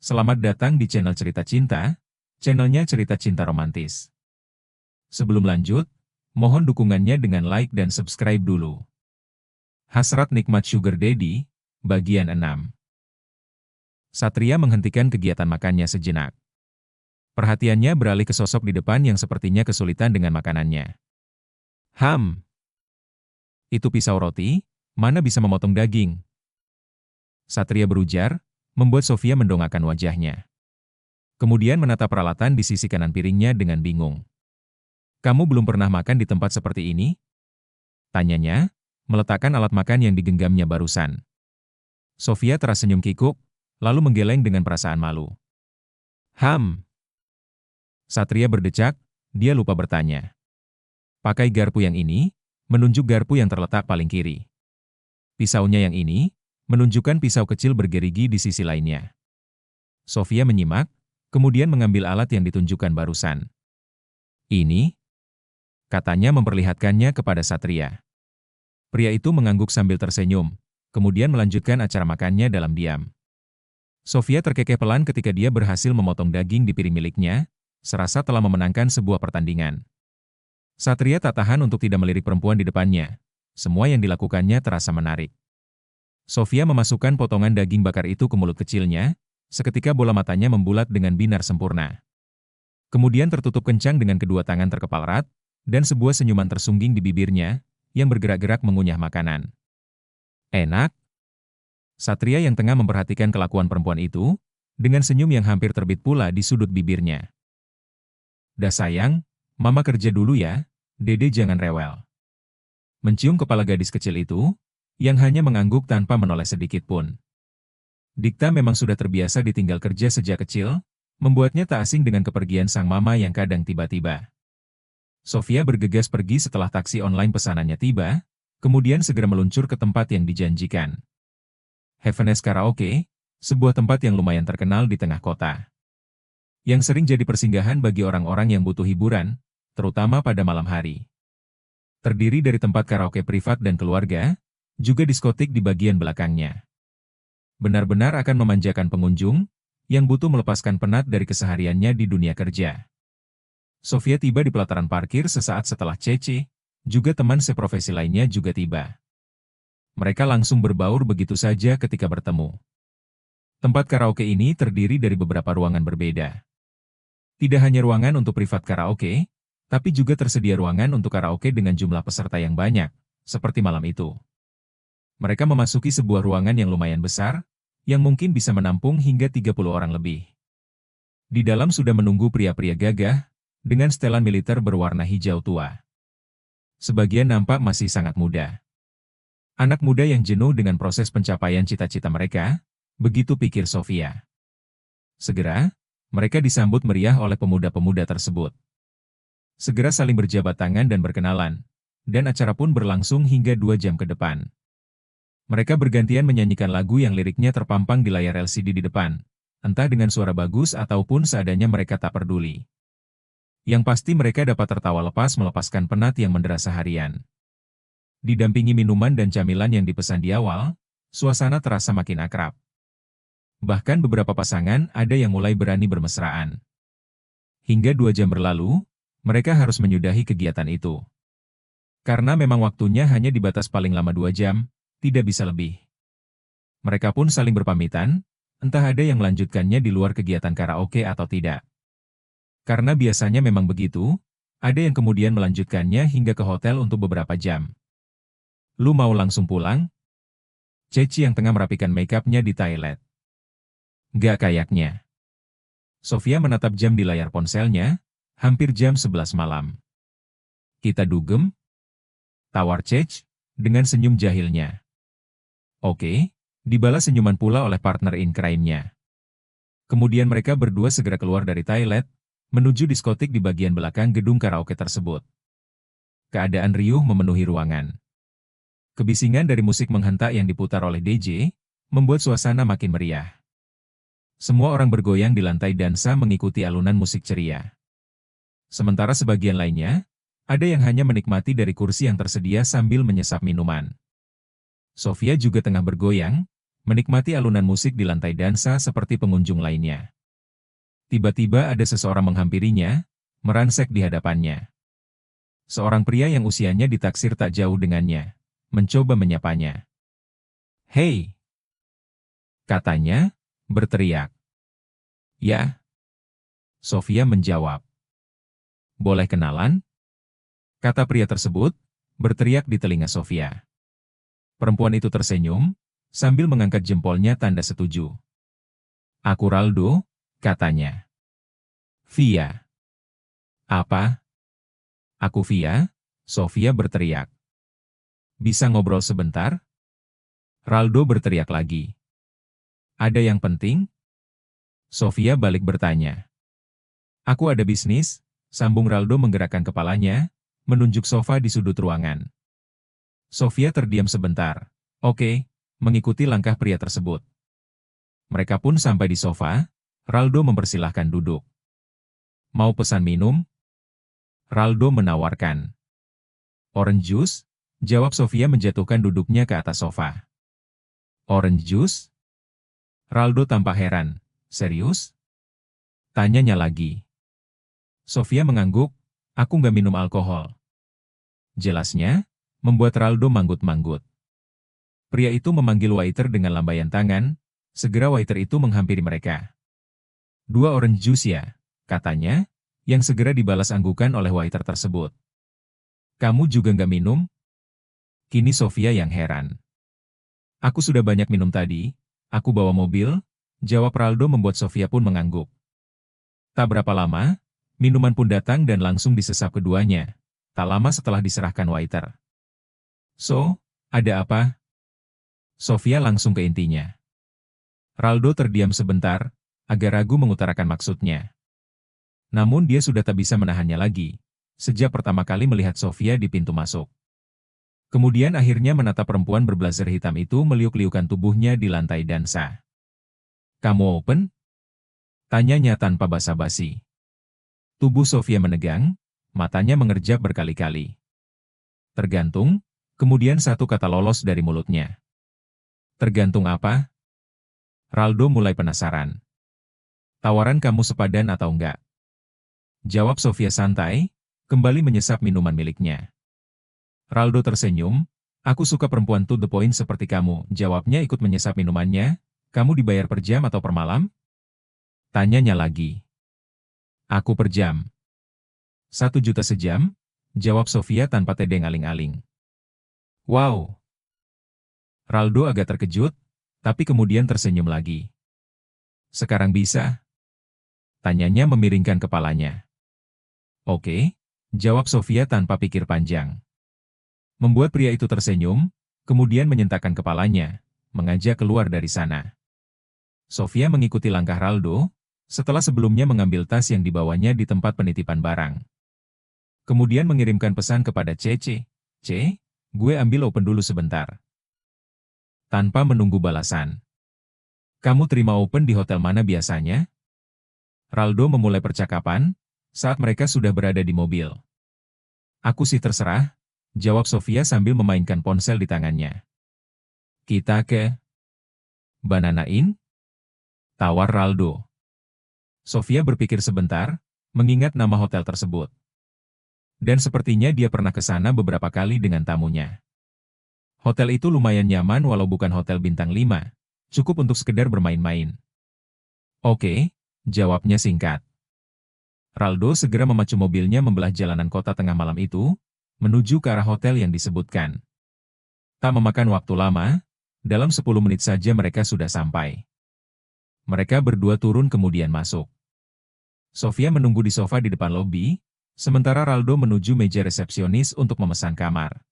Selamat datang di channel Cerita Cinta, channelnya Cerita Cinta Romantis. Sebelum lanjut, mohon dukungannya dengan like dan subscribe dulu. Hasrat Nikmat Sugar Daddy, bagian 6. Satria menghentikan kegiatan makannya sejenak. Perhatiannya beralih ke sosok di depan yang sepertinya kesulitan dengan makanannya. Itu pisau roti, mana bisa memotong daging? Satria berujar, membuat Sofia mendongakkan wajahnya. Kemudian menatap peralatan di sisi kanan piringnya dengan bingung. Kamu belum pernah makan di tempat seperti ini? Tanyanya, meletakkan alat makan yang digenggamnya barusan. Sofia tersenyum kikuk, lalu menggeleng dengan perasaan malu. Satria berdecak, dia lupa bertanya. Pakai garpu yang ini, menunjuk garpu yang terletak paling kiri. Pisaunya yang ini, menunjukkan pisau kecil bergerigi di sisi lainnya. Sofia menyimak, kemudian mengambil alat yang ditunjukkan barusan. Ini, katanya memperlihatkannya kepada Satria. Pria itu mengangguk sambil tersenyum, kemudian melanjutkan acara makannya dalam diam. Sofia terkekeh pelan ketika dia berhasil memotong daging di piring miliknya, serasa telah memenangkan sebuah pertandingan. Satria tak tahan untuk tidak melirik perempuan di depannya. Semua yang dilakukannya terasa menarik. Sofia memasukkan potongan daging bakar itu ke mulut kecilnya, seketika bola matanya membulat dengan binar sempurna. Kemudian tertutup kencang dengan kedua tangan terkepal erat, dan sebuah senyuman tersungging di bibirnya, yang bergerak-gerak mengunyah makanan. Enak? Satria yang tengah memperhatikan kelakuan perempuan itu, dengan senyum yang hampir terbit pula di sudut bibirnya. Dah sayang, mama kerja dulu ya, Dede jangan rewel. Mencium kepala gadis kecil itu, yang hanya mengangguk tanpa menoleh sedikit pun. Dikta memang sudah terbiasa ditinggal kerja sejak kecil, membuatnya tak asing dengan kepergian sang mama yang kadang tiba-tiba. Sofia bergegas pergi setelah taksi online pesanannya tiba, kemudian segera meluncur ke tempat yang dijanjikan. Happiness Karaoke, sebuah tempat yang lumayan terkenal di tengah kota. Yang sering jadi persinggahan bagi orang-orang yang butuh hiburan, terutama pada malam hari. Terdiri dari tempat karaoke privat dan keluarga, juga diskotik di bagian belakangnya. Benar-benar akan memanjakan pengunjung, yang butuh melepaskan penat dari kesehariannya di dunia kerja. Sofia tiba di pelataran parkir sesaat setelah Cece, juga teman seprofesi lainnya juga tiba. Mereka langsung berbaur begitu saja ketika bertemu. Tempat karaoke ini terdiri dari beberapa ruangan berbeda. Tidak hanya ruangan untuk privat karaoke, tapi juga tersedia ruangan untuk karaoke dengan jumlah peserta yang banyak, seperti malam itu. Mereka memasuki sebuah ruangan yang lumayan besar, yang mungkin bisa menampung hingga 30 orang lebih. Di dalam sudah menunggu pria-pria gagah, dengan setelan militer berwarna hijau tua. Sebagian nampak masih sangat muda. Anak muda yang jenuh dengan proses pencapaian cita-cita mereka, begitu pikir Sofia. Segera, mereka disambut meriah oleh pemuda-pemuda tersebut. Segera saling berjabat tangan dan berkenalan, dan acara pun berlangsung hingga 2 jam ke depan. Mereka bergantian menyanyikan lagu yang liriknya terpampang di layar LCD di depan, entah dengan suara bagus ataupun seadanya mereka tak peduli. Yang pasti mereka dapat tertawa lepas melepaskan penat yang mendera seharian. Didampingi minuman dan camilan yang dipesan di awal, suasana terasa makin akrab. Bahkan beberapa pasangan ada yang mulai berani bermesraan. Hingga 2 jam berlalu, mereka harus menyudahi kegiatan itu. Karena memang waktunya hanya dibatas paling lama 2 jam, tidak bisa lebih. Mereka pun saling berpamitan, entah ada yang melanjutkannya di luar kegiatan karaoke atau tidak. Karena biasanya memang begitu, ada yang kemudian melanjutkannya hingga ke hotel untuk beberapa jam. Lu mau langsung pulang? Ceci yang tengah merapikan make-up-nya di toilet. Gak kayaknya. Sofia menatap jam di layar ponselnya, hampir jam 11 malam. Kita dugem? Tawar Ceci, dengan senyum jahilnya. Oke, dibalas senyuman pula oleh partner in crime-nya. Kemudian mereka berdua segera keluar dari toilet, menuju diskotik di bagian belakang gedung karaoke tersebut. Keadaan riuh memenuhi ruangan. Kebisingan dari musik menghentak yang diputar oleh DJ, membuat suasana makin meriah. Semua orang bergoyang di lantai dansa mengikuti alunan musik ceria. Sementara sebagian lainnya, ada yang hanya menikmati dari kursi yang tersedia sambil menyesap minuman. Sofia juga tengah bergoyang, menikmati alunan musik di lantai dansa seperti pengunjung lainnya. Tiba-tiba ada seseorang menghampirinya, merangsek di hadapannya. Seorang pria yang usianya ditaksir tak jauh dengannya, mencoba menyapanya. "Hei!" katanya, berteriak. "Ya?" Sofia menjawab. "Boleh kenalan?" kata pria tersebut, berteriak di telinga Sofia. Perempuan itu tersenyum, sambil mengangkat jempolnya tanda setuju. "Aku Raldo," katanya. "Via." "Apa?" "Aku Via," Sofia berteriak. "Bisa ngobrol sebentar?" Raldo berteriak lagi. "Ada yang penting?" Sofia balik bertanya. "Aku ada bisnis," sambung Raldo menggerakkan kepalanya, menunjuk sofa di sudut ruangan. Sofia terdiam sebentar. "Oke," mengikuti langkah pria tersebut. Mereka pun sampai di sofa, Raldo mempersilahkan duduk. "Mau pesan minum?" Raldo menawarkan. "Orange juice?" jawab Sofia menjatuhkan duduknya ke atas sofa. "Orange juice?" Raldo tampak heran. "Serius?" tanyanya lagi. Sofia mengangguk, "Aku nggak minum alkohol." Jelasnya, membuat Raldo manggut-manggut. Pria itu memanggil waiter dengan lambaian tangan, segera waiter itu menghampiri mereka. "2 orange juice ya," katanya, yang segera dibalas anggukan oleh waiter tersebut. "Kamu juga nggak minum?" Kini Sofia yang heran. "Aku sudah banyak minum tadi, aku bawa mobil," jawab Raldo membuat Sofia pun mengangguk. Tak berapa lama, minuman pun datang dan langsung disesap keduanya, tak lama setelah diserahkan waiter. "So, ada apa?" Sofia langsung ke intinya. Raldo terdiam sebentar, agak ragu mengutarakan maksudnya. Namun dia sudah tak bisa menahannya lagi, sejak pertama kali melihat Sofia di pintu masuk. Kemudian akhirnya menatap perempuan berblazer hitam itu meliuk-liukan tubuhnya di lantai dansa. "Kamu open?" tanyanya tanpa basa-basi. Tubuh Sofia menegang, matanya mengerjap berkali-kali. "Tergantung," kemudian satu kata lolos dari mulutnya. "Tergantung apa?" Raldo mulai penasaran. "Tawaran kamu sepadan atau enggak?" jawab Sofia santai, kembali menyesap minuman miliknya. Raldo tersenyum. "Aku suka perempuan to the point seperti kamu," jawabnya ikut menyesap minumannya. "Kamu dibayar per jam atau per malam?" tanyanya lagi. "Aku per jam." 1 juta sejam, jawab Sofia tanpa tedeng aling-aling. "Wow." Raldo agak terkejut, tapi kemudian tersenyum lagi. "Sekarang bisa?" tanyanya memiringkan kepalanya. "Oke," jawab Sofia tanpa pikir panjang. Membuat pria itu tersenyum, kemudian menyentakkan kepalanya, mengajak keluar dari sana. Sofia mengikuti langkah Raldo, setelah sebelumnya mengambil tas yang dibawanya di tempat penitipan barang. Kemudian mengirimkan pesan kepada Cece, "C, gue ambil open dulu sebentar." Tanpa menunggu balasan. "Kamu terima open di hotel mana biasanya?" Raldo memulai percakapan, saat mereka sudah berada di mobil. "Aku sih terserah," jawab Sofia sambil memainkan ponsel di tangannya. "Kita ke Banana Inn?" tawar Raldo. Sofia berpikir sebentar, mengingat nama hotel tersebut. Dan sepertinya dia pernah ke sana beberapa kali dengan tamunya. Hotel itu lumayan nyaman walau bukan hotel bintang 5, cukup untuk sekedar bermain-main. "Oke," jawabnya singkat. Raldo segera memacu mobilnya membelah jalanan kota tengah malam itu, menuju ke arah hotel yang disebutkan. Tak memakan waktu lama, dalam 10 menit saja mereka sudah sampai. Mereka berdua turun kemudian masuk. Sofia menunggu di sofa di depan lobi, sementara Raldo menuju meja resepsionis untuk memesan kamar.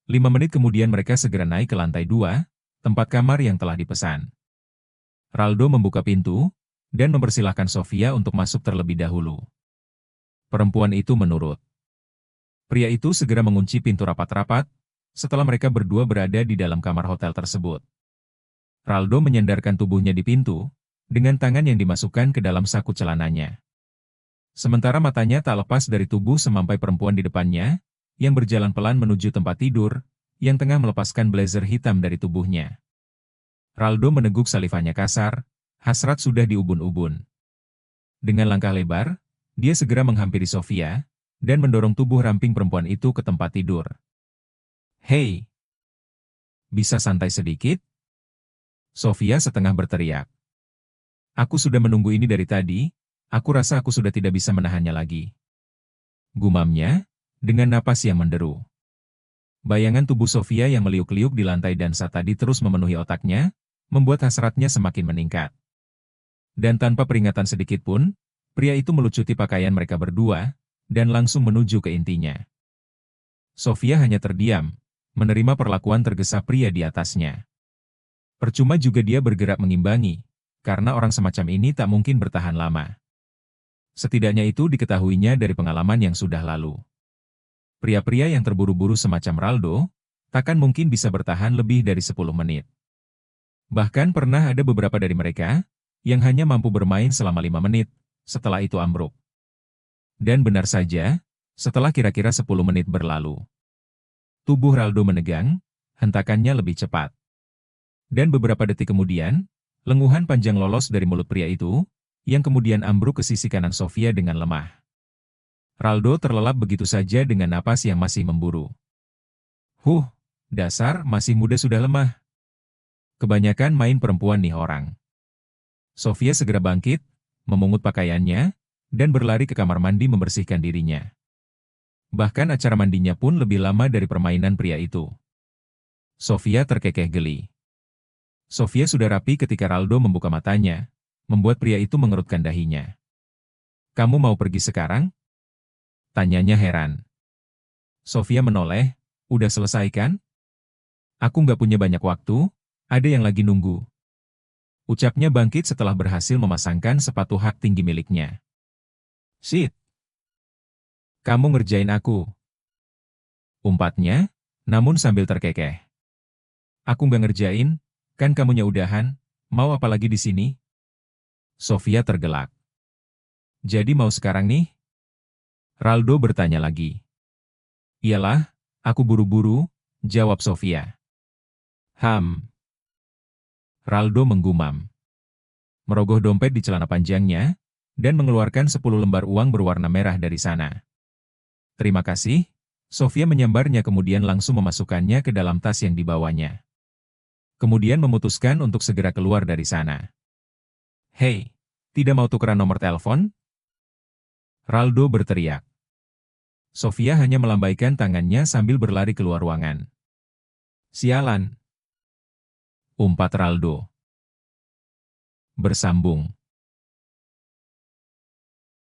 5 menit kemudian mereka segera naik ke lantai 2, tempat kamar yang telah dipesan. Raldo membuka pintu, dan mempersilahkan Sofia untuk masuk terlebih dahulu. Perempuan itu menurut. Pria itu segera mengunci pintu rapat-rapat, setelah mereka berdua berada di dalam kamar hotel tersebut. Raldo menyandarkan tubuhnya di pintu, dengan tangan yang dimasukkan ke dalam saku celananya. Sementara matanya tak lepas dari tubuh semampai perempuan di depannya, yang berjalan pelan menuju tempat tidur, yang tengah melepaskan blazer hitam dari tubuhnya. Raldo meneguk salivanya kasar, hasrat sudah di ubun-ubun. Dengan langkah lebar, dia segera menghampiri Sofia, dan mendorong tubuh ramping perempuan itu ke tempat tidur. "Hei, bisa santai sedikit?" Sofia setengah berteriak. "Aku sudah menunggu ini dari tadi, aku rasa aku sudah tidak bisa menahannya lagi." Gumamnya, dengan napas yang menderu. Bayangan tubuh Sofia yang meliuk-liuk di lantai dansa tadi terus memenuhi otaknya, membuat hasratnya semakin meningkat. Dan tanpa peringatan sedikit pun, pria itu melucuti pakaian mereka berdua, dan langsung menuju ke intinya. Sofia hanya terdiam, menerima perlakuan tergesa pria di atasnya. Percuma juga dia bergerak mengimbangi, karena orang semacam ini tak mungkin bertahan lama. Setidaknya itu diketahuinya dari pengalaman yang sudah lalu. Pria-pria yang terburu-buru semacam Raldo, takkan mungkin bisa bertahan lebih dari 10 menit. Bahkan pernah ada beberapa dari mereka, yang hanya mampu bermain selama 5 menit, setelah itu ambruk. Dan benar saja, setelah kira-kira 10 menit berlalu. Tubuh Raldo menegang, hentakannya lebih cepat. Dan beberapa detik kemudian, lenguhan panjang lolos dari mulut pria itu, yang kemudian ambruk ke sisi kanan Sofia dengan lemah. Raldo terlelap begitu saja dengan napas yang masih memburu. Dasar masih muda sudah lemah. Kebanyakan main perempuan nih orang." Sofia segera bangkit, memungut pakaiannya, dan berlari ke kamar mandi membersihkan dirinya. Bahkan acara mandinya pun lebih lama dari permainan pria itu. Sofia terkekeh geli. Sofia sudah rapi ketika Raldo membuka matanya, membuat pria itu mengerutkan dahinya. "Kamu mau pergi sekarang?" tanyanya heran. Sofia menoleh, "Udah selesai kan? Aku nggak punya banyak waktu, ada yang lagi nunggu." Ucapnya bangkit setelah berhasil memasangkan sepatu hak tinggi miliknya. "Shit! Kamu ngerjain aku!" umpatnya, namun sambil terkekeh. "Aku nggak ngerjain, kan kamunya udahan, mau apa lagi di sini?" Sofia tergelak. "Jadi mau sekarang nih?" Raldo bertanya lagi. "Iyalah, aku buru-buru," jawab Sofia. Raldo menggumam. Merogoh dompet di celana panjangnya, dan mengeluarkan 10 lembar uang berwarna merah dari sana. "Terima kasih," Sofia menyambarnya kemudian langsung memasukkannya ke dalam tas yang dibawanya. Kemudian memutuskan untuk segera keluar dari sana. "Hei, tidak mau tukeran nomor telepon?" Raldo berteriak. Sofia hanya melambaikan tangannya sambil berlari keluar ruangan. "Sialan," umpat Raldo. Bersambung.